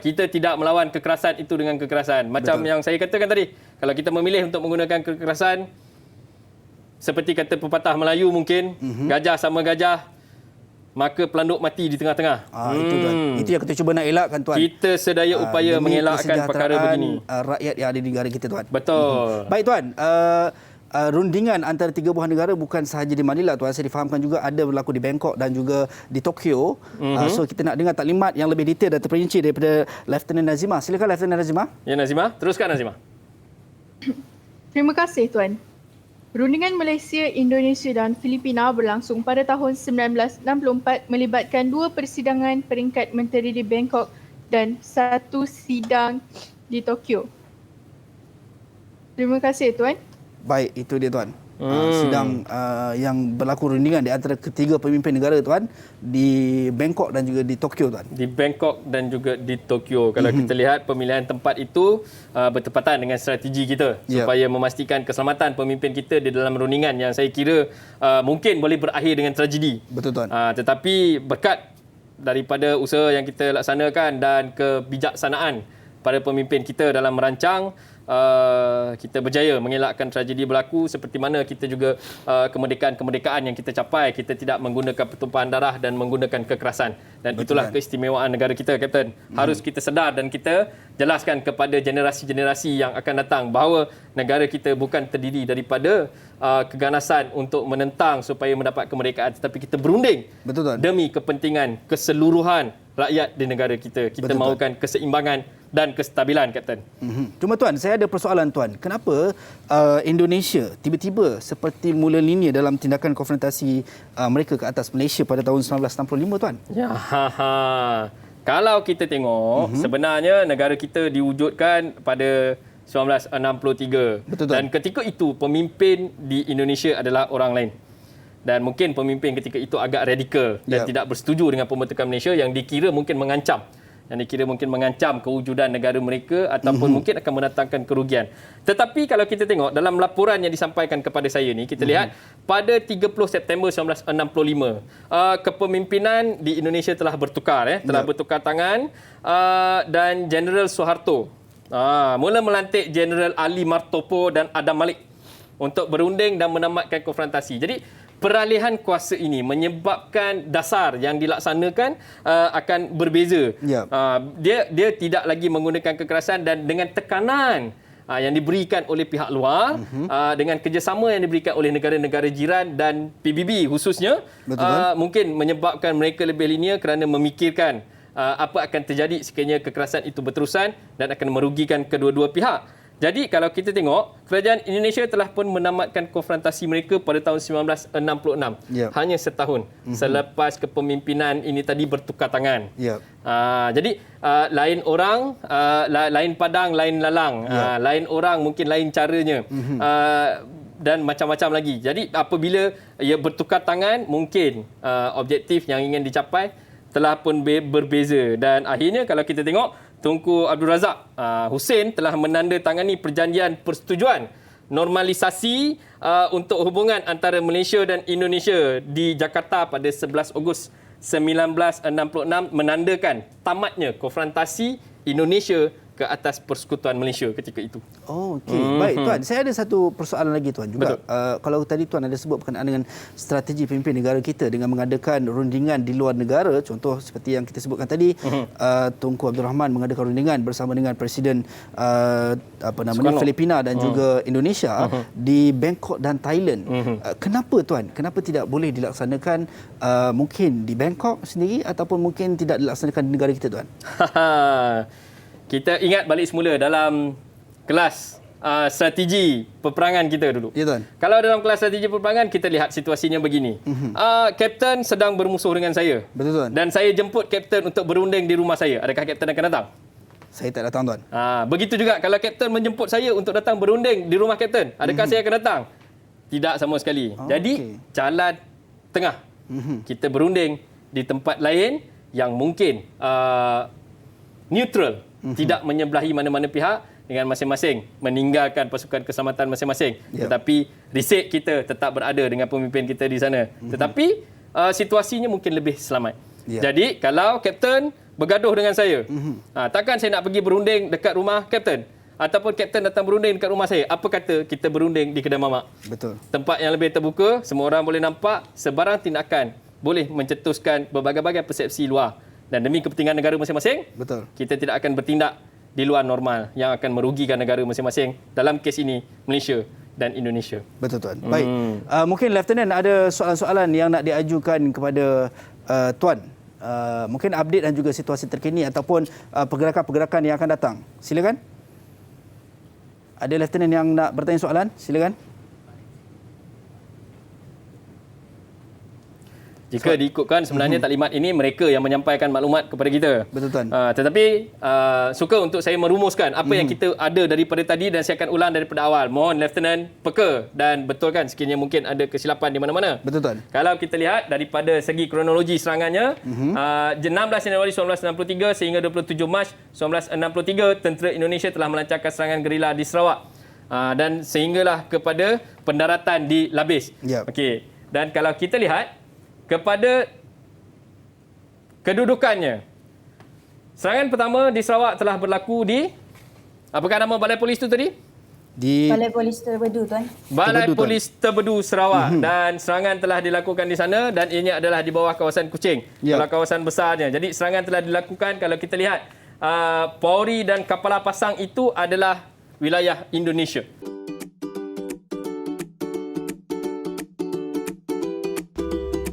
Kita tidak melawan kekerasan itu dengan kekerasan. Macam yang saya katakan tadi, kalau kita memilih untuk menggunakan kekerasan, seperti kata pepatah Melayu mungkin, gajah sama gajah maka pelanduk mati di tengah-tengah. Itu tuan. Itu yang kita cuba nak elakkan tuan. Kita sedaya upaya Demi mengelakkan perkara begini. Rakyat yang ada di negara kita tuan. Betul. Baik tuan. Rundingan antara 3 buah negara bukan sahaja di Manila tuan, saya difahamkan juga ada berlaku di Bangkok dan juga di Tokyo. So kita nak dengar taklimat yang lebih detail dan terperinci daripada Lieutenant Nazimah. Silakan Lieutenant Nazimah. Ya Nazimah, teruskan Nazimah. Terima kasih Tuan. Rundingan Malaysia, Indonesia dan Filipina berlangsung pada tahun 1964 melibatkan 2 persidangan peringkat menteri di Bangkok dan 1 sidang di Tokyo. Terima kasih Tuan. Baik, itu dia tuan. Sidang yang berlaku rundingan di antara ketiga pemimpin negara tuan di Bangkok dan juga di Tokyo tuan. Di Bangkok dan juga di Tokyo. Kalau kita lihat pemilihan tempat itu bertepatan dengan strategi kita supaya memastikan keselamatan pemimpin kita di dalam rundingan yang saya kira mungkin boleh berakhir dengan tragedi. Betul tuan. Tetapi berkat daripada usaha yang kita laksanakan dan kebijaksanaan para pemimpin kita dalam merancang, kita berjaya mengelakkan tragedi berlaku seperti mana kita juga kemerdekaan-kemerdekaan yang kita capai, kita tidak menggunakan pertumpahan darah dan menggunakan kekerasan. Dan betul, itulah keistimewaan negara kita, Kapten. Harus kita sedar dan kita jelaskan kepada generasi-generasi yang akan datang bahawa negara kita bukan terdiri daripada keganasan untuk menentang supaya mendapat kemerdekaan, tetapi kita berunding demi kepentingan keseluruhan rakyat di negara kita. Kita mahukan keseimbangan dan kestabilan, Kapten. Cuma tuan, saya ada persoalan tuan. Kenapa Indonesia tiba-tiba seperti mula linia dalam tindakan konfrontasi mereka ke atas Malaysia pada tahun 1965 tuan? Ya, kalau kita tengok sebenarnya negara kita diwujudkan pada 1963. Betul, dan ketika itu pemimpin di Indonesia adalah orang lain. Dan mungkin pemimpin ketika itu agak radikal dan tidak bersetuju dengan pembentukan Malaysia yang dikira mungkin mengancam. Kewujudan negara mereka ataupun mungkin akan mendatangkan kerugian. Tetapi kalau kita tengok dalam laporan yang disampaikan kepada saya ni, kita lihat pada 30 September 1965, kepemimpinan di Indonesia telah bertukar, telah bertukar tangan dan Jeneral Suharto mula melantik Jeneral Ali Martopo dan Adam Malik untuk berunding dan menamatkan konfrontasi. Jadi peralihan kuasa ini menyebabkan dasar yang dilaksanakan akan berbeza. Dia tidak lagi menggunakan kekerasan dan dengan tekanan yang diberikan oleh pihak luar, dengan kerjasama yang diberikan oleh negara-negara jiran dan PBB khususnya, mungkin menyebabkan mereka lebih linear kerana memikirkan apa akan terjadi sekiranya kekerasan itu berterusan dan akan merugikan kedua-dua pihak. Jadi kalau kita tengok, kerajaan Indonesia telah pun menamatkan konfrontasi mereka pada tahun 1966. Hanya setahun selepas kepemimpinan ini tadi bertukar tangan. Jadi lain orang, lain padang, lain lalang. Lain orang, mungkin lain caranya. Dan macam-macam lagi. Jadi apabila ia bertukar tangan, mungkin objektif yang ingin dicapai telah pun berbeza. Dan akhirnya kalau kita tengok, Tunku Abdul Razak Hussein telah menandatangani perjanjian persetujuan normalisasi untuk hubungan antara Malaysia dan Indonesia di Jakarta pada 11 Ogos 1966, menandakan tamatnya konfrontasi Indonesia ke atas persekutuan Malaysia ketika itu. Baik tuan, saya ada satu persoalan lagi tuan juga. Kalau tadi tuan ada sebut berkenaan dengan strategi pemimpin negara kita dengan mengadakan rundingan di luar negara, contoh seperti yang kita sebutkan tadi, Tunku Abdul Rahman mengadakan rundingan bersama dengan Presiden Filipina dan juga Indonesia di Bangkok dan Thailand. Kenapa tuan? Kenapa tidak boleh dilaksanakan mungkin di Bangkok sendiri ataupun mungkin tidak dilaksanakan di negara kita tuan? Kita ingat balik semula dalam kelas strategi peperangan kita dulu. Ya tuan. Kalau dalam kelas strategi peperangan, kita lihat situasinya begini. Kapten sedang bermusuh dengan saya. Betul tuan. Dan saya jemput kapten untuk berunding di rumah saya. Adakah kapten akan datang? Saya tak datang tuan. Begitu juga kalau kapten menjemput saya untuk datang berunding di rumah kapten. Adakah saya akan datang? Tidak sama sekali. Jadi jalan tengah. Kita berunding di tempat lain yang mungkin neutral. Tidak menyebelahi mana-mana pihak dengan masing-masing meninggalkan pasukan keselamatan masing-masing. Tetapi risik kita tetap berada dengan pemimpin kita di sana. Tetapi situasinya mungkin lebih selamat. Jadi kalau kapten bergaduh dengan saya, takkan saya nak pergi berunding dekat rumah kapten? Ataupun kapten datang berunding dekat rumah saya, apa kata kita berunding di kedai mamak? Betul. Tempat yang lebih terbuka, semua orang boleh nampak, sebarang tindakan boleh mencetuskan berbagai-bagai persepsi luar. Dan demi kepentingan negara masing-masing, Betul. kita tidak akan bertindak di luar normal yang akan merugikan negara masing-masing. Dalam kes ini, Malaysia dan Indonesia. Betul Tuan. Baik. Mungkin Lieutenant ada soalan-soalan yang nak diajukan kepada Tuan. Mungkin update dan juga situasi terkini ataupun pergerakan-pergerakan yang akan datang. Silakan. Ada Lieutenant yang nak bertanya soalan? Silakan. Jika diikutkan sebenarnya taklimat ini mereka yang menyampaikan maklumat kepada kita. Betul Tuan. Tetapi suka untuk saya merumuskan apa yang kita ada daripada tadi dan saya akan ulang daripada awal. Mohon Lieutenant peka dan betulkan sekiranya mungkin ada kesilapan di mana-mana. Betul Tuan. Kalau kita lihat daripada segi kronologi serangannya, 16 Januari 1963 sehingga 27 Mac 1963 tentera Indonesia telah melancarkan serangan gerila di Sarawak. Dan sehinggalah kepada pendaratan di Labis. Yep. Okey. Dan kalau kita lihat kepada kedudukannya, serangan pertama di Sarawak telah berlaku di, apakah nama balai polis itu tadi? Di Balai Polis Terbedu, Tuan. Balai Terbedu, Tuan. Polis Terbedu Sarawak. Dan serangan telah dilakukan di sana dan ini adalah di bawah kawasan Kuching. Ya. Kalau kawasan besarnya. Jadi serangan telah dilakukan, kalau kita lihat Polri dan Kapala Pasang itu adalah wilayah Indonesia.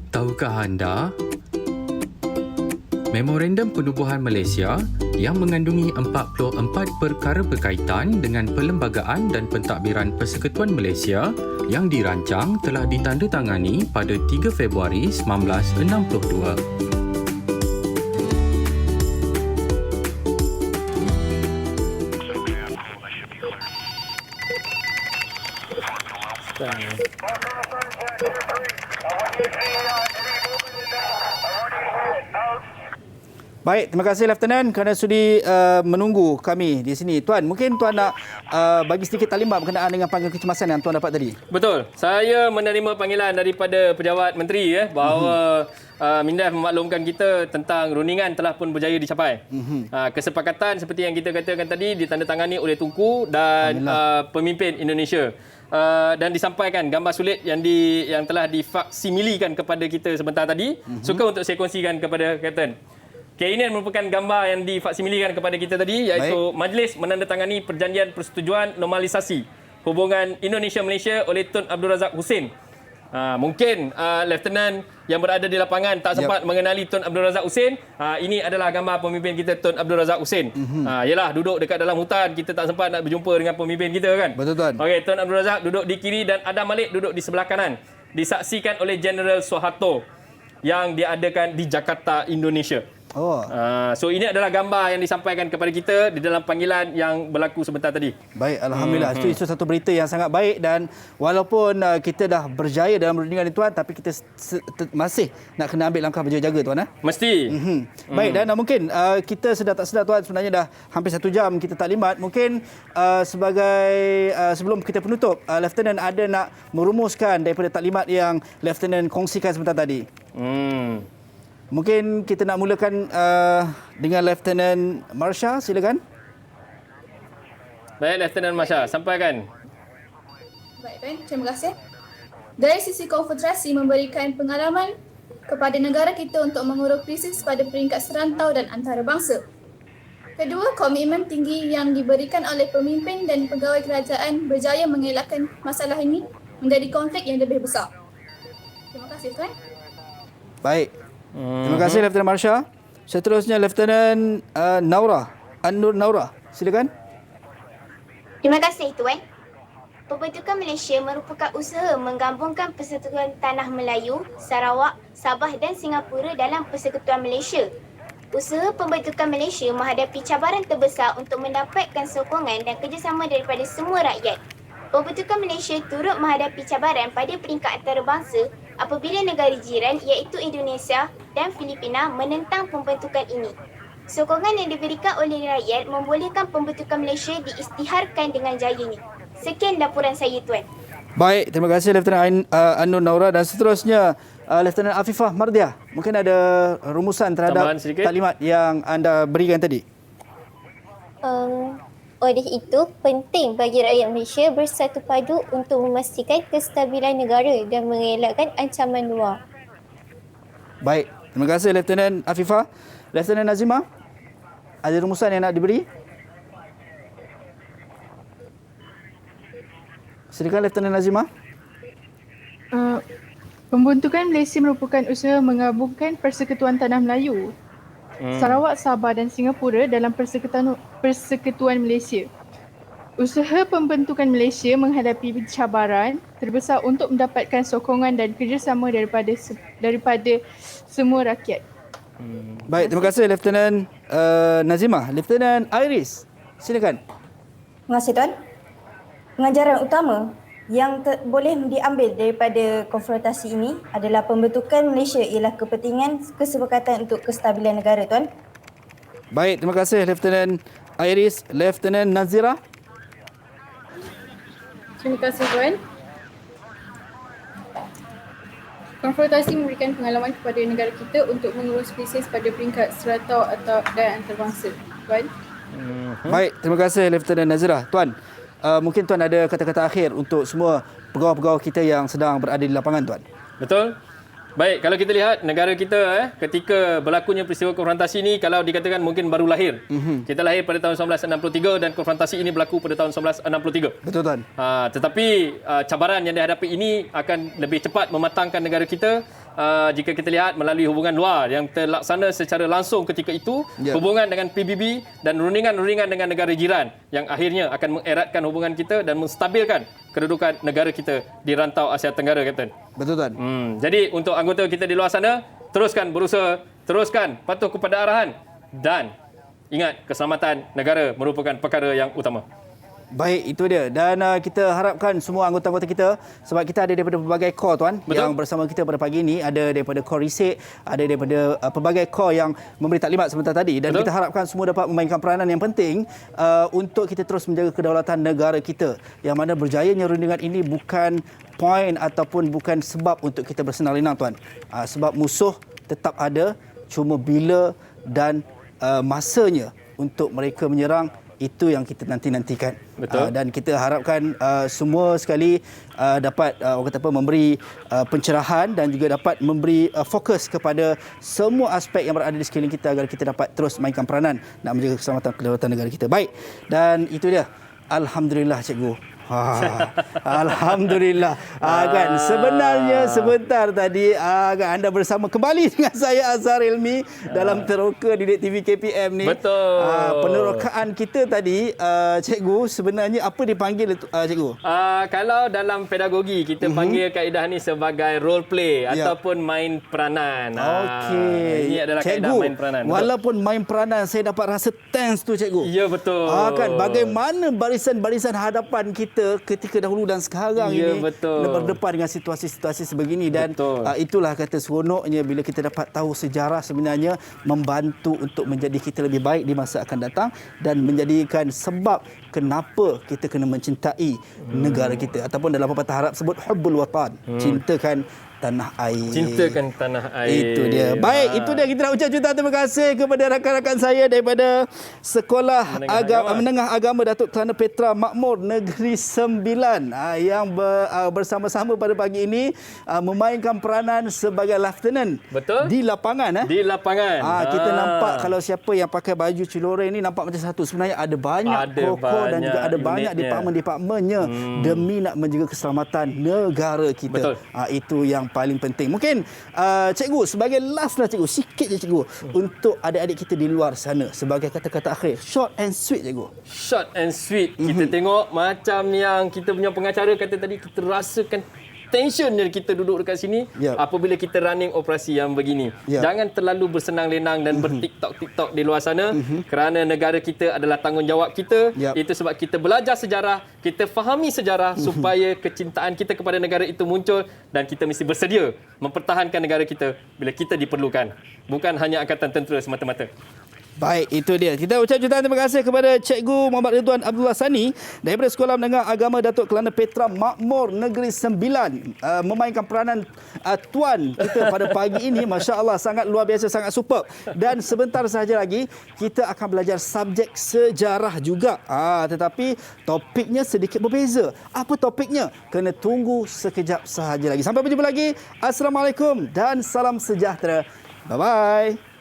Tahukah anda, Memorandum Penubuhan Malaysia yang mengandungi 44 perkara berkaitan dengan perlembagaan dan pentadbiran Persekutuan Malaysia yang dirancang telah ditandatangani pada 3 Februari 1962. Baik, terima kasih Lieutenant kerana sudi menunggu kami di sini. Tuan, mungkin Tuan nak bagi sedikit taklimat berkenaan dengan panggilan kecemasan yang Tuan dapat tadi. Betul. Saya menerima panggilan daripada pejabat menteri bahawa MINDEF memaklumkan kita tentang rundingan telah pun berjaya dicapai. Kesepakatan seperti yang kita katakan tadi ditandatangani oleh Tunku dan pemimpin Indonesia. Dan disampaikan gambar sulit yang telah difaksimilikan kepada kita sebentar tadi. Suka untuk saya kongsikan kepada Kapten. Okay, ini merupakan gambar yang difaksimilikan kepada kita tadi, iaitu majlis menandatangani perjanjian persetujuan normalisasi hubungan Indonesia-Malaysia oleh Tun Abdul Razak Husin. Mungkin Lieutenant yang berada di lapangan tak sempat mengenali Tun Abdul Razak Husin. Ini adalah gambar pemimpin kita, Tun Abdul Razak Husin. Yalah, duduk dekat dalam hutan, kita tak sempat nak berjumpa dengan pemimpin kita kan. Betul Tuan. Okey, Tun Abdul Razak duduk di kiri dan Adam Malik duduk di sebelah kanan. Disaksikan oleh General Suharto yang diadakan di Jakarta, Indonesia. So ini adalah gambar yang disampaikan kepada kita di dalam panggilan yang berlaku sebentar tadi. Baik, Alhamdulillah. Itu satu berita yang sangat baik dan walaupun kita dah berjaya dalam rundingan ini Tuan, tapi kita masih nak kena ambil langkah berjaga-jaga Tuan. Mesti. Baik, dan mungkin kita sedar tak sedar Tuan, sebenarnya dah hampir 1 jam kita taklimat. Mungkin sebelum kita penutup, Lieutenant ada nak merumuskan daripada taklimat yang Lieutenant kongsikan sebentar tadi. Mungkin kita nak mulakan dengan Lieutenant Marsha, silakan. Baik, Lieutenant Marsha, sampaikan. Baik, Tuan. Terima kasih. Dari sisi konfederasi memberikan pengalaman kepada negara kita untuk mengurus krisis pada peringkat serantau dan antarabangsa. Kedua, komitmen tinggi yang diberikan oleh pemimpin dan pegawai kerajaan berjaya mengelakkan masalah ini menjadi konflik yang lebih besar. Terima kasih, Tuan. Baik. Terima kasih Lieutenant Marsha. Seterusnya Lieutenant An-Nur Naura. Silakan. Terima kasih, Tuan. Pembentukan Malaysia merupakan usaha menggabungkan Persekutuan Tanah Melayu, Sarawak, Sabah dan Singapura dalam Persekutuan Malaysia. Usaha pembentukan Malaysia menghadapi cabaran terbesar untuk mendapatkan sokongan dan kerjasama daripada semua rakyat. Pembentukan Malaysia turut menghadapi cabaran pada peringkat antarabangsa apabila negara jiran iaitu Indonesia dan Filipina menentang pembentukan ini. Sokongan yang diberikan oleh rakyat membolehkan pembentukan Malaysia diisytiharkan dengan jayanya. Sekian laporan saya, Tuan. Baik, terima kasih Lieutenant An-Nur Naura dan seterusnya Lieutenant Afifah Mardiah. Mungkin ada rumusan terhadap taklimat yang anda berikan tadi. Oleh itu, penting bagi rakyat Malaysia bersatu padu untuk memastikan kestabilan negara dan mengelakkan ancaman luar. Baik, terima kasih Lieutenant Afifah. Lieutenant Nazimah, ada rumusan yang nak diberi? Silakan Lieutenant Nazimah. Pembentukan Malaysia merupakan usaha menggabungkan Persekutuan Tanah Melayu, Sarawak, Sabah dan Singapura dalam Persekutuan Malaysia. Usaha pembentukan Malaysia menghadapi cabaran terbesar untuk mendapatkan sokongan dan kerjasama daripada semua rakyat. Baik, terima kasih Lieutenant Nazimah. Lieutenant Iris, silakan. Terima kasih Tuan. Pengajaran utama yang boleh diambil daripada konfrontasi ini adalah pembentukan Malaysia ialah kepentingan kesepakatan untuk kestabilan negara Tuan. Baik, terima kasih Lieutenant Iris. Lieutenant Nazira. Terima kasih Tuan. Konfrontasi memberikan pengalaman kepada negara kita untuk mengurus krisis pada peringkat serantau dan antarabangsa. Tuan. Baik, terima kasih Lieutenant Nazira. Tuan, mungkin Tuan ada kata-kata akhir untuk semua pegawai-pegawai kita yang sedang berada di lapangan, Tuan. Betul. Baik, kalau kita lihat negara kita ketika berlakunya peristiwa konfrontasi ini, kalau dikatakan mungkin baru lahir. Kita lahir pada tahun 1963 dan konfrontasi ini berlaku pada tahun 1963. Betul Tuan. Tetapi cabaran yang dihadapi ini akan lebih cepat mematangkan negara kita jika kita lihat melalui hubungan luar yang terlaksana secara langsung ketika itu, hubungan dengan PBB dan rundingan-rundingan dengan negara jiran yang akhirnya akan mengeratkan hubungan kita dan menstabilkan kedudukan negara kita di rantau Asia Tenggara, Kapten. Betul Tuan. Jadi untuk anggota kita di luar sana, teruskan berusaha, teruskan patuh kepada arahan dan ingat keselamatan negara merupakan perkara yang utama. Baik, itu dia. Dan kita harapkan semua anggota-anggota kita, sebab kita ada daripada pelbagai core Tuan. Betul. Yang bersama kita pada pagi ini, ada daripada core Risik, ada daripada pelbagai core yang memberi taklimat sebentar tadi. Dan kita harapkan semua dapat memainkan peranan yang penting untuk kita terus menjaga kedaulatan negara kita. Yang mana berjayanya rundingan ini bukan poin ataupun bukan sebab untuk kita bersenang lenang Tuan. Sebab musuh tetap ada, cuma bila dan masanya untuk mereka menyerang, itu yang kita nantikan. Betul. Dan kita harapkan semua sekali dapat orang kata apa, memberi pencerahan dan juga dapat memberi fokus kepada semua aspek yang berada di sekeliling kita agar kita dapat terus mainkan peranan nak menjaga keselamatan kedaulatan negara kita. Baik. Dan itu dia. Alhamdulillah Cikgu. Alhamdulillah. Kan sebenarnya sebentar tadi kan anda bersama kembali dengan saya Azhar Ilmi dalam teroka Didik TV KPM ni. Betul. Penerokaan kita tadi Cikgu sebenarnya apa dipanggil Cikgu? Kalau dalam pedagogi kita panggil kaedah ni sebagai role play ataupun main peranan. Okey. Ini adalah Cikgu, kaedah main peranan. Walaupun main peranan saya dapat rasa tense tu Cikgu. Ya betul. Kan bagaimana barisan-barisan hadapan kita ketika dahulu dan sekarang ini berdepan dengan situasi-situasi sebegini dan itulah kata seronoknya bila kita dapat tahu sejarah sebenarnya membantu untuk menjadi kita lebih baik di masa akan datang dan menjadikan sebab kenapa kita kena mencintai negara kita ataupun dalam pepatah Arab sebut hubbul watan, cintakan tanah air. Cintakan tanah air. Itu dia. Baik, itu dia. Kita nak ucap juta terima kasih kepada rakan-rakan saya daripada Sekolah Menengah Agama Datuk Kelana Petra Makmur Negeri 9 yang bersama-sama pada pagi ini memainkan peranan sebagai lieutenant. Betul. Di lapangan. Di lapangan. Kita nampak kalau siapa yang pakai baju cilore ni nampak macam satu. Sebenarnya ada banyak koko dan juga ada banyak departmen-departmennya demi nak menjaga keselamatan negara kita. Betul. Itu yang paling penting. Mungkin Cikgu sebagai last lah Cikgu, sikit je Cikgu untuk adik-adik kita di luar sana sebagai kata-kata akhir. Short and sweet Cikgu. Short and sweet. Kita tengok macam yang kita punya pengacara kata tadi, kita rasakan tension yang kita duduk dekat sini apabila kita running operasi yang begini. Jangan terlalu bersenang-lenang dan bertiktok-tiktok di luar sana kerana negara kita adalah tanggungjawab kita. Itu sebab kita belajar sejarah, kita fahami sejarah supaya kecintaan kita kepada negara itu muncul dan kita mesti bersedia mempertahankan negara kita bila kita diperlukan. Bukan hanya angkatan tentera semata-mata. Baik, itu dia. Kita ucap jutaan terima kasih kepada Cikgu Muhammad Ridwan Abdullah Sani daripada Sekolah Menengah Agama Datuk Kelana Petra Makmur Negeri Sembilan, memainkan peranan tuan kita pada pagi ini. Masya Allah, sangat luar biasa, sangat superb. Dan sebentar sahaja lagi kita akan belajar subjek sejarah juga. Tetapi topiknya sedikit berbeza. Apa topiknya? Kena tunggu sekejap sahaja lagi. Sampai berjumpa lagi. Assalamualaikum dan salam sejahtera. Bye-bye.